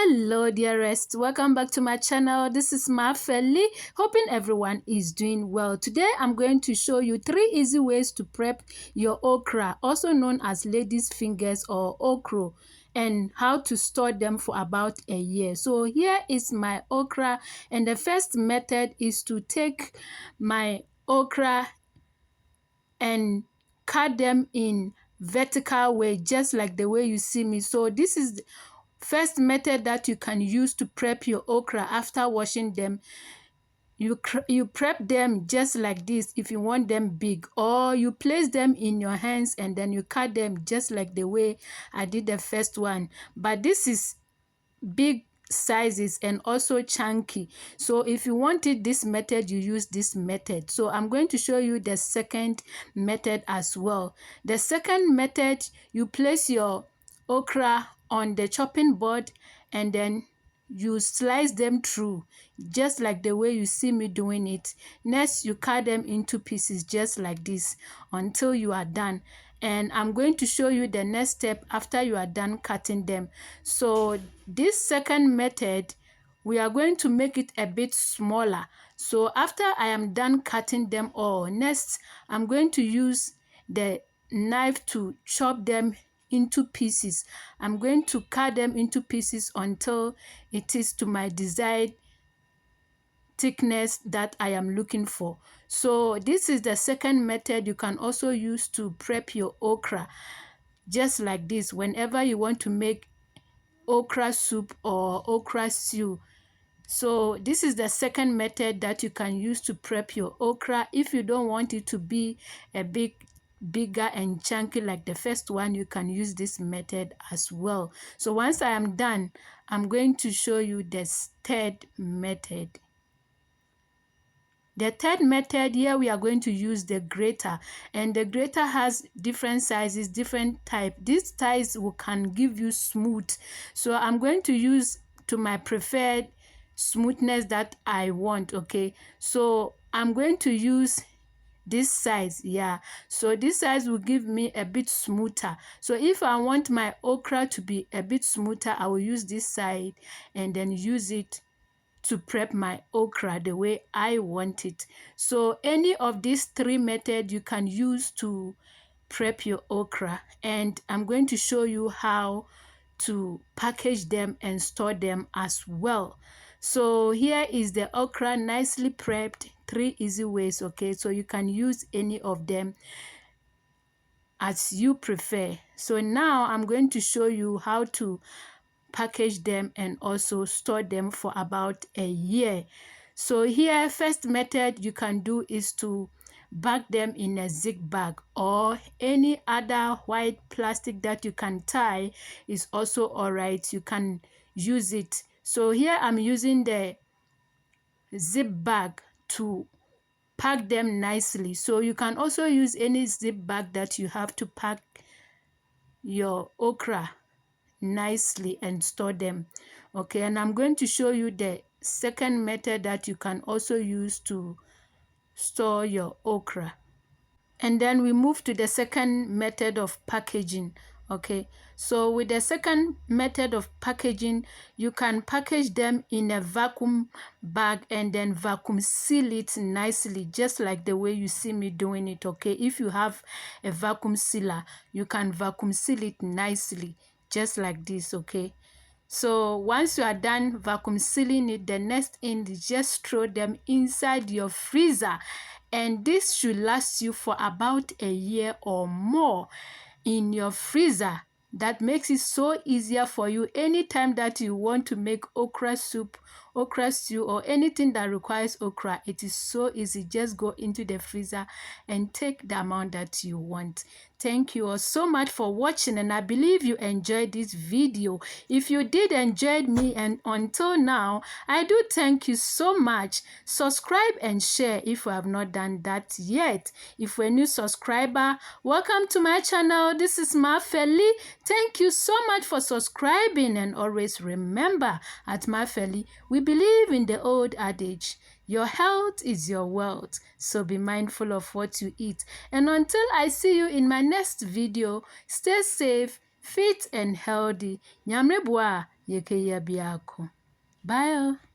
Hello dearest, welcome back to my channel. This is Mafeli, hoping everyone is doing well. Today I'm going to show you 3 easy ways to prep your okra, also known as ladies fingers or okro, and how to store them for about a year. So here is my okra, and the first method is to take my okra and cut them in vertical way, just like the way you see me. So this is the first method that you can use to prep your okra after washing them. You prep them just like this if you want them big, or you place them in your hands and then you cut them just like the way I did the first one. But this is big sizes and also chunky, so if you wanted this method, you use this method. So I'm going to show you the second method as well. The second method, you place your okra on the chopping board and then you slice them through just like the way you see me doing it. Next, you cut them into pieces just like this until you are done, and I'm going to show you the next step after you are done cutting them. So this second method, we are going to make it a bit smaller. So after I am done cutting them all, next I'm going to use the knife to chop them into pieces. I'm going to cut them into pieces until it is to my desired thickness that I am looking for. So this is the second method you can also use to prep your okra, just like this whenever you want to make okra soup or okra stew. So this is the second method that you can use to prep your okra. If you don't want it to be a bigger and chunky like the first one, you can use this method as well. So once I am done, I'm going to show you the third method. The third method, here we are going to use the grater, and the grater has different sizes, different type. These ties can give you smooth, so I'm going to use to my preferred smoothness that I want. Okay, so I'm going to use this size. Yeah, so this size will give me a bit smoother. So if I want my okra to be a bit smoother, I will use this side and then use it to prep my okra the way I want it. So any of these 3 methods you can use to prep your okra, and I'm going to show you how to package them and store them as well. So here is the okra nicely prepped, 3 easy ways. Okay, so you can use any of them as you prefer. So now I'm going to show you how to package them and also store them for about a year. So here, first method you can do is to bag them in a zip bag, or any other white plastic that you can tie is also all right. You can use it. So here I'm using the zip bag to pack them nicely. So you can also use any zip bag that you have to pack your okra nicely and store them. Okay, and I'm going to show you the second method that you can also use to store your okra. And then we move to the second method of packaging. Okay, so with the second method of packaging, you can package them in a vacuum bag and then vacuum seal it nicely, just like the way you see me doing it. Okay, if you have a vacuum sealer, you can vacuum seal it nicely, just like this. Okay, so once you are done vacuum sealing it, the next thing is just throw them inside your freezer, and this should last you for about a year or more in your freezer. That makes it so easier for you anytime that you want to make okra soup, okra stew, or anything that requires okra. It is so easy. Just go into the freezer and take the amount that you want. Thank you all so much for watching, and I believe you enjoyed this video. If you did enjoy me and until now, I do thank you so much. Subscribe and share if you have not done that yet. If you're a new subscriber, welcome to my channel. This is Mafeli. Thank you so much for subscribing, and always remember, at Mafeli, we believe in the old adage, your health is your wealth, so be mindful of what you eat. And until I see you in my next video, stay safe, fit and healthy. Nyamre bua, yɛkɛyɛ biako. Bye.